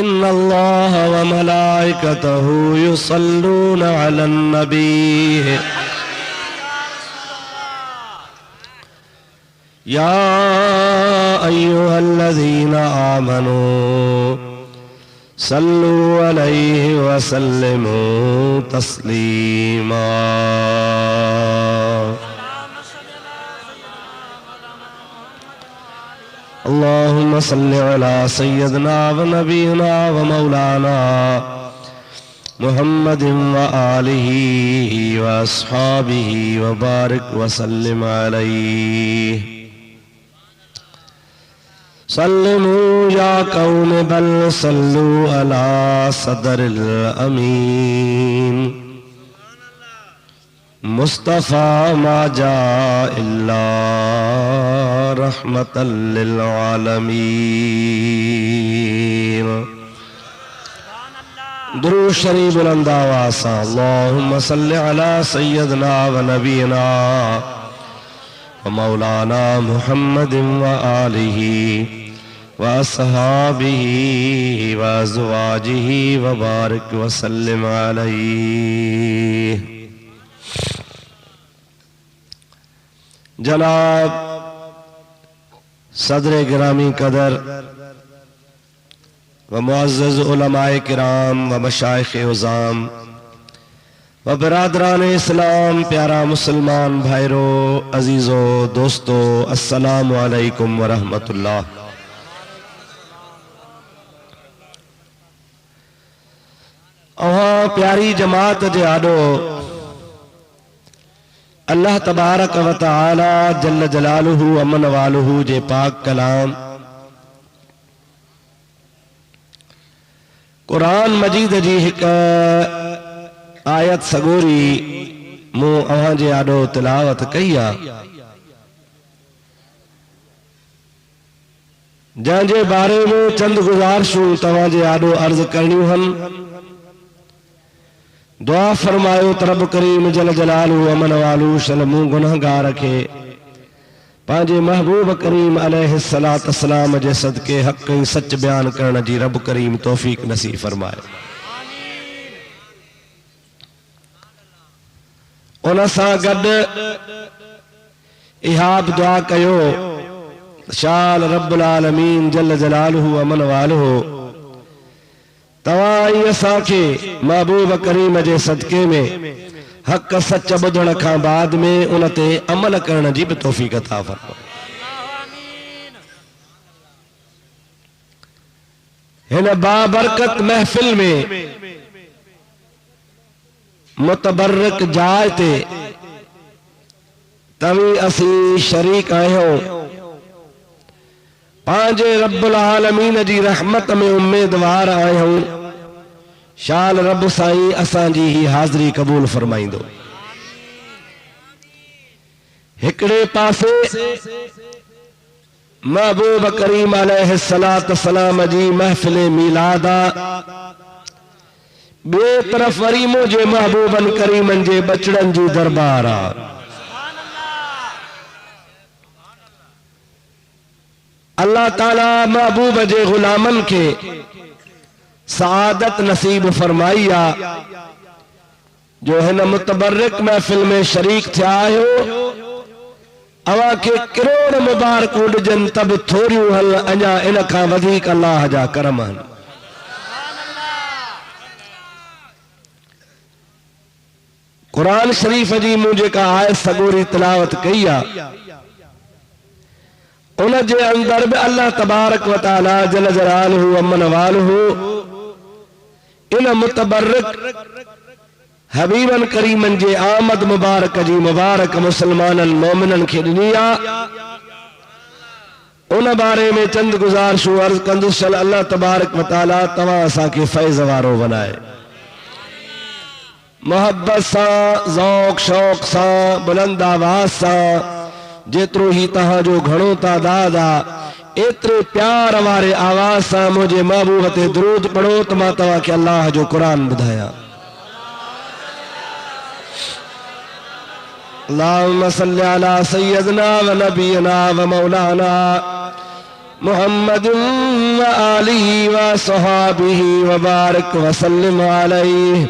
इन्नल्लाह व मलाइकतहु युसल्लूना अलन नबी या अय्युहल्लज़ीना आमनू सल्लू अलैहि व सल्लिमू तस्लीमा। अल्लाहुम्मा सल्लि अला सय्यदना व नबीना व मौलाना मुहम्मदिन व आलिही व अस्हाबिही व बारिक व सल्लिम अलैहि। सल्लिमू या कौम बल सल्लू अला सदरिल अमीन मुस्तफ़ा मा जा इल्ला रहमतल लिल आलमीन। दुरूद शरीफ बुलंद आवाज़ से अल्लाहुम्मा सल्लि अला सय्यदना व नबीना व मौलाना मुहम्मदिन व आलिही व अस्हाबिही व अज़वाजिही व बारिक व सल्लिम अलैहि। जनाब सदर गिरामी कदर व मुअज़्ज़ज़ उलमाए किराम व मशाइख़ उज़ाम व बिरादरान इस्लाम, प्यारा मुसलमान भाईरो, अजीज़ो, दोस्तों, अस्सलामु अलैकुम व रहमतुल्लाह। अहां प्यारी जमात जे आडो अल्लाह तबारक व तआला जल्ल जलालुहु अमन वालुहु जे पाक कलाम कुरान मजीद जी एक आयत सगोरी मूं अहां जे आडो तिलावत कई आ, जंहिंजे बारे में चंद गुज़ारिशूं तव्हां जे आडो अर्ज़ करणियूं हन। दुआ फरमायो त रब करीम जल जलालु अमन वालू शन मूं गुनहगार खे पंहिंजे महबूब करीम अलैहिस्सलातु वस्सलाम जे सदके हक़ ऐं सच बयान करण जी रब करीम तौफ़ीक़ नसीब फरमाए। उन सां गॾु इहा बि दुआ कयो शाल रब्बुल आलमीन जल जलालुहु अमन वालुहु तवाई असांखे महबूब करीम जे सदके में हक़ सच ॿुधण खां बाद में उन ते अमल करण जी बि तौफ़ीक़ अता फरमाए। हिन बाबरकत महफ़िल में मुतबर्रक जाय ते तवी असीं शरीक आहियूं। पंहिंजे रब्बुल आलमीन जी रहमत में उम्मीदवार आहियूं। शाल रब साईं असांजी ही हाज़िरी क़बूल फरमाईंदो। हिकड़े पासे महबूब करीम अलैहिस्सलातु वस्सलाम जी महफ़िल मीलाद आ, ॿिए तरफ़ वरी मुंहिंजे महबूबन करीमन जे बचड़न जी दरबार आ। अल्लाह ताला महबूब जे गुलामन के सआदत नसीब फरमाई आ जो हिन मुतबर्रिक महफिल में शरीक थिया आहियो। अवां के करोड़ मुबारकूं ॾिजनि तब थोरियूं हल, अञा इन खां वधीक अल्लाह जा करम आहिनि। कुरान शरीफ जी मूं जेका आयत सगोरी तिलावत कई आ उन जे अंदर भी अल्लाह तबारक व तआला जल जलालुहु अमन वालुहु इन मुतबर्रिक हबीबन करीमन जे आमद मुबारक जी मुबारक मुसलमानन मोमिनन खे ॾिनी आ। उन बारे में चंद गुज़ारिशूं अर्ज़ कंदुसि। अल्लाह तबारक व तआला तव्हां असांखे फैज़ वारो बनाए, मोहब्बत सां, ज़ौक़ शौक़ सां, बुलंद आवाज़ सां, जेतिरो ही तहां जो घणो तादाद आ एतिरे प्यार वारे आवाज़ सां मुंहिंजे महबूब ते दुरूद पढ़ो त मां तव्हांखे अल्लाह जो क़ुरान ॿुधायां। अल्लाहुम्मा सल्लि अला सय्यदना व नबीना व मौलाना मुहम्मद व आलिहि व सहाबिहि व बारिक व सल्लिम अलैहि।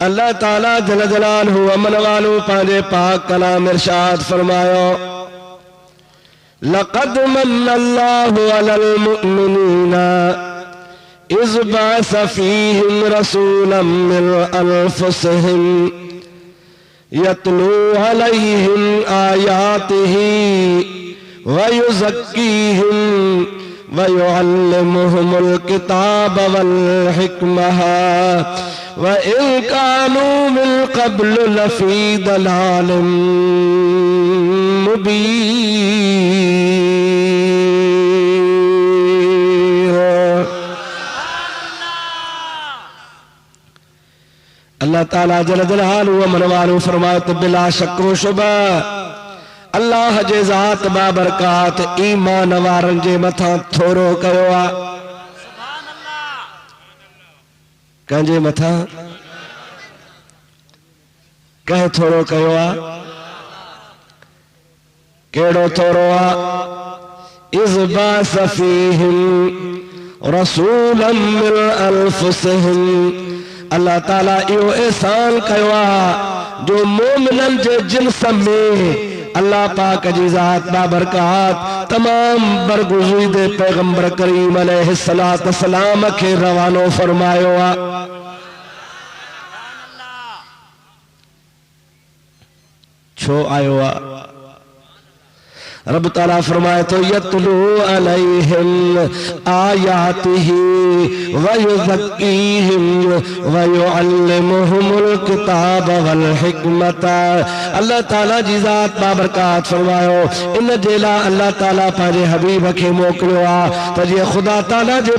अल्लाह ताला जल जलालहु अमन वालो पांजे पाक कलाम इरशाद फरमायो, लक़द मन्नल्लाहु अलल मुअमिनीना इज़ बअस फ़ीहिम रसूलन मिन अनफ़ुसिहिम यतलू अलैहिम आयातिही व युज़क्कीहिम व युअल्लिमुहुमुल किताब वल हिकमह व इन कानू मिन क़ब्ल लफ़ी दलालिम मुबीन। अल्लाह ताला जल जलालहु व मनवालहु फरमाते बिला शक व शुबा अल्लाह जे ज़ात बाबरकात ईमान वारन जे मथा थोरो कयो आ। कंहिंजे मथा कंहिं थोरो कयो आ? केड़ो थोरो आ? इज़ बअस फ़ीहिम रसूलन मिन अनफ़ुसिहिम। अल्लाह ताला इहो एहसान कयो आ जो मोमिनन जे जिन्स में अल्लाह पाक जी ज़ात बाबरकात तमाम बरगुज़ीदे पैगंबर करीम अलैहिस्सलातु वस्सलाम खे रवानो फरमायो आ। छो आयो आ? रब ताला फरमाए तो यतलू अलैहिम आयातिही व युज़क्कीहिम व युअल्लिमुहुमुल किताब वल हिकमत। अल्लाह ताला जी ज़ात बाबरकात फरमायो इन जेला अल्लाह ताला पंहिंजे हबीब खे मोकिलियो आ त जीअं ख़ुदा ताला जे